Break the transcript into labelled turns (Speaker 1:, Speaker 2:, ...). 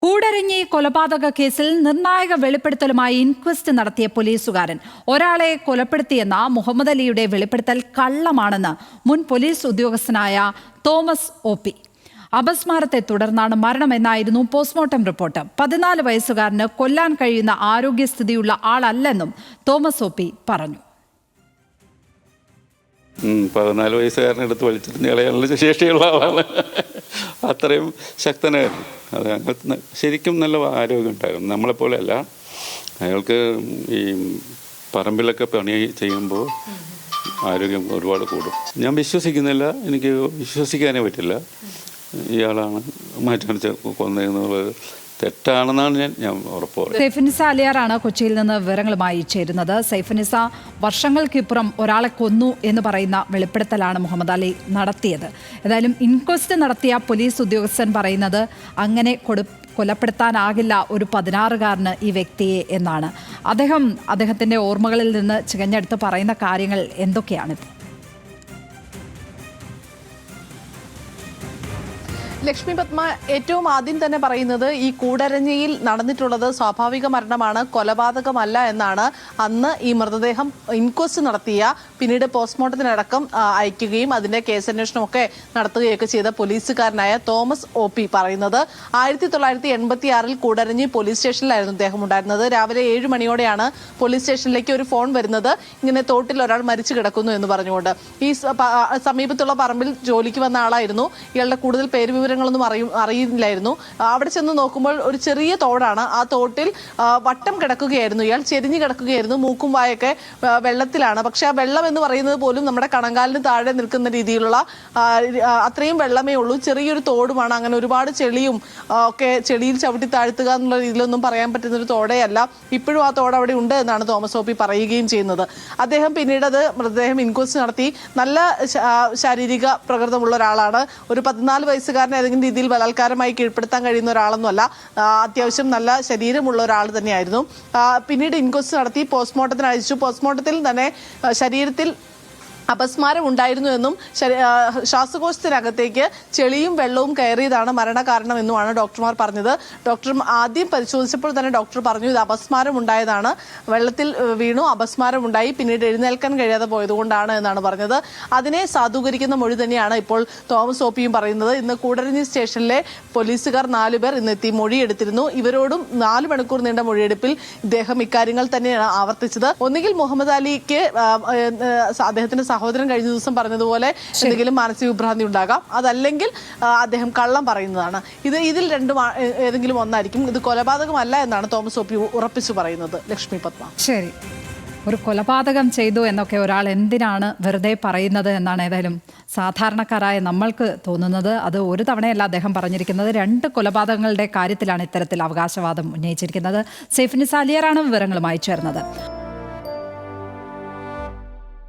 Speaker 1: കൂടരഞ്ഞി കൊലപാതക കേസിൽ നിർണായക വെളിപ്പെടുത്തലുമായി ഇൻക്വസ്റ്റ് നടത്തിയ പോലീസുകാരൻ ഒരാളെ കൊലപ്പെടുത്തിയെന്ന മുഹമ്മദ് അലിയുടെ വെളിപ്പെടുത്തൽ കള്ളമാണെന്ന് മുൻ പോലീസ് ഉദ്യോഗസ്ഥനായ തോമസ് ഒ.പി. അപസ്മാരത്തെ തുടർന്നാണ് മരണമെന്നായിരുന്നു പോസ്റ്റ്മോർട്ടം റിപ്പോർട്ട്. 14 വയസ്സുകാരന് കൊല്ലാൻ കഴിയുന്ന ആരോഗ്യസ്ഥിതിയുള്ള ആളല്ലെന്നും തോമസ് ഒ.പി. പറഞ്ഞു.
Speaker 2: 14 വയസ്സുകാരനെടുത്ത് വലിച്ചെറിഞ്ഞ് കളയാനുള്ള ശേഷിയുള്ള ആളാണ്. അത്രയും ശക്തനായിരുന്നു. അത് അങ്ങനത്തെ ശരിക്കും നല്ല ആരോഗ്യം ഉണ്ടായിരുന്നു. നമ്മളെപ്പോലെയല്ല. അയാൾക്ക് ഈ പറമ്പിലൊക്കെ പണി ചെയ്യുമ്പോൾ ആരോഗ്യം ഒരുപാട് കൂടും. ഞാൻ വിശ്വസിക്കുന്നില്ല, എനിക്ക് വിശ്വസിക്കാനേ പറ്റില്ല. ഇയാളാണ് മാറ്റി കൊന്നതെന്നുള്ളത് തെറ്റാണെന്നാണ് ഞാൻ ഉറപ്പുള്ളത്.
Speaker 1: സൈഫുനിസ അലിയാറാണ് കൊച്ചിയിൽ നിന്ന് വിവരങ്ങളുമായി ചേരുന്നത്. സൈഫുനിസ, വർഷങ്ങൾക്കിപ്പുറം ഒരാളെ കൊന്നു എന്ന് പറയുന്ന വെളിപ്പെടുത്തലാണ് മുഹമ്മദ് അലി നടത്തിയത്. ഏതായാലും ഇൻക്വസ്റ്റ് നടത്തിയ പോലീസ് ഉദ്യോഗസ്ഥൻ പറയുന്നത് അങ്ങനെ കൊലപ്പെടുത്താനാകില്ല ഒരു 16-കാരന് ഈ വ്യക്തിയെ എന്നാണ്. അദ്ദേഹത്തിൻ്റെ ഓർമ്മകളിൽ നിന്ന് ചികഞ്ഞെടുത്ത് പറയുന്ന കാര്യങ്ങൾ എന്തൊക്കെയാണിത്?
Speaker 3: ലക്ഷ്മി പത്മ, ഏറ്റവും ആദ്യം തന്നെ പറയുന്നത് ഈ കൂടരഞ്ഞിയിൽ നടന്നിട്ടുള്ളത് സ്വാഭാവിക മരണമാണ്, കൊലപാതകമല്ല എന്നാണ്. അന്ന് ഈ മൃതദേഹം ഇൻക്വസ്റ്റ് നടത്തിയ, പിന്നീട് പോസ്റ്റ്മോർട്ടത്തിനടക്കം അയക്കുകയും അതിന്റെ കേസന്വേഷണമൊക്കെ നടത്തുകയൊക്കെ ചെയ്ത പോലീസുകാരനായ തോമസ് ഒ.പി. പറയുന്നത്. 1986 കൂടരഞ്ഞി പോലീസ് സ്റ്റേഷനിലായിരുന്നു അദ്ദേഹം ഉണ്ടായിരുന്നത്. രാവിലെ 7 മണിയോടെയാണ് പോലീസ് സ്റ്റേഷനിലേക്ക് ഒരു ഫോൺ വരുന്നത്, ഇങ്ങനെ തോട്ടിൽ ഒരാൾ മരിച്ചു കിടക്കുന്നു എന്ന് പറഞ്ഞുകൊണ്ട്. ഈ സമീപത്തുള്ള പറമ്പിൽ ജോലിക്ക് വന്ന ആളായിരുന്നു. ഇയാളുടെ കൂടുതൽ പേര് ൊന്നും അറിയില്ലായിരുന്നു. അവിടെ ചെന്ന് നോക്കുമ്പോൾ ഒരു ചെറിയ തോടാണ്. ആ തോട്ടിൽ വട്ടം കിടക്കുകയായിരുന്നു. ഇയാൾ ചെരിഞ്ഞു കിടക്കുകയായിരുന്നു. മൂക്കും വായൊക്കെ വെള്ളത്തിലാണ്. പക്ഷെ ആ വെള്ളം എന്ന് പറയുന്നത് പോലും നമ്മുടെ കണങ്കാലിന് താഴെ നിൽക്കുന്ന രീതിയിലുള്ള അത്രയും വെള്ളമേ ഉള്ളൂ. ചെറിയൊരു തോടുമാണ്. അങ്ങനെ ഒരുപാട് ചെളിയും ഒക്കെ, ചെളിയിൽ ചവിട്ടി താഴ്ത്തുക എന്നുള്ള രീതിയിലൊന്നും പറയാൻ പറ്റുന്ന ഒരു തോടേയല്ല. ഇപ്പോഴും ആ തോട് അവിടെ ഉണ്ട് എന്നാണ് തോമസ് ഒ.പി. പറയുകയും ചെയ്യുന്നത്. അദ്ദേഹം പിന്നീട് മൃതദേഹം ഇൻക്വസ്റ്റ് നടത്തി. നല്ല ശാരീരിക പ്രകൃതമുള്ള ഒരാളാണ്. ഒരു 14 വയസ്സുകാരനെ ഏതെങ്കിലും രീതിയിൽ ബലാത്കാരമായി കീഴ്പ്പെടുത്താൻ കഴിയുന്ന ഒരാളൊന്നുമല്ല. അത്യാവശ്യം നല്ല ശരീരമുള്ള ഒരാൾ തന്നെയായിരുന്നു. പിന്നീട് ഇൻക്വസ്റ്റ് നടത്തി പോസ്റ്റ്മോർട്ടത്തിന് അയച്ചു. പോസ്റ്റ്മോർട്ടത്തിൽ തന്നെ ശരീരത്തിൽ അപസ്മാരം ഉണ്ടായിരുന്നു എന്നും ശ്വാസകോശത്തിനകത്തേക്ക് ചെളിയും വെള്ളവും കയറിയതാണ് മരണകാരണം എന്നുമാണ് ഡോക്ടർമാർ പറഞ്ഞത്. ഡോക്ടർ ആദ്യം പരിശോധിച്ചപ്പോൾ തന്നെ ഡോക്ടർ പറഞ്ഞു ഇത് അപസ്മാരം ഉണ്ടായതാണ്, വെള്ളത്തിൽ വീണു അപസ്മാരം ഉണ്ടായി, പിന്നീട് എഴുന്നേൽക്കാൻ കഴിയാതെ പോയതുകൊണ്ടാണ് എന്നാണ് പറഞ്ഞത്. അതിനെ സാധൂകരിക്കുന്ന മൊഴി തന്നെയാണ് ഇപ്പോൾ തോമസ് ഒ.പിയും പറയുന്നത്. ഇന്ന് കൂടരഞ്ഞി സ്റ്റേഷനിലെ പോലീസുകാർ 4 പേർ ഇന്നെത്തി മൊഴിയെടുത്തിരുന്നു. ഇവരോടും 4 മണിക്കൂർ നീണ്ട മൊഴിയെടുപ്പിൽ ഇദ്ദേഹം ഇക്കാര്യങ്ങൾ തന്നെയാണ് ആവർത്തിച്ചത്. ഒന്നുകിൽ മുഹമ്മദ് അലിക്ക് അദ്ദേഹത്തിന്റെ സഹോദരൻ കഴിഞ്ഞ ദിവസം പറഞ്ഞതുപോലെ എന്തെങ്കിലും മാനസിക വിഭ്രാന്തി ഉണ്ടാകാം, അതല്ലെങ്കിൽ അദ്ദേഹം കള്ളം പറയുന്നതാണ്. ഇതിൽ രണ്ടും ഏതെങ്കിലും ഒന്നായിരിക്കും. ഇത് കൊലപാതകമല്ല എന്നാണ് തോമസ് ഒ.പി. ഉറപ്പിച്ചു പറയുന്നത്. ലക്ഷ്മി പത്മ,
Speaker 1: ശരി, ഒരു കൊലപാതകം ചെയ്തു എന്നൊക്കെ ഒരാൾ എന്തിനാണ് വെറുതെ പറയുന്നത് എന്നാണ് ഏതായാലും സാധാരണക്കാരായ നമ്മൾക്ക് തോന്നുന്നത്. അത് ഒരു തവണയല്ല അദ്ദേഹം പറഞ്ഞിരിക്കുന്നത്. 2 കൊലപാതകങ്ങളുടെ കാര്യത്തിലാണ് ഇത്തരത്തിൽ അവകാശവാദം ഉന്നയിച്ചിരിക്കുന്നത്. സൈഫുനിസ അലിയാറാണ് വിവരങ്ങളുമായി ചേർന്നത്.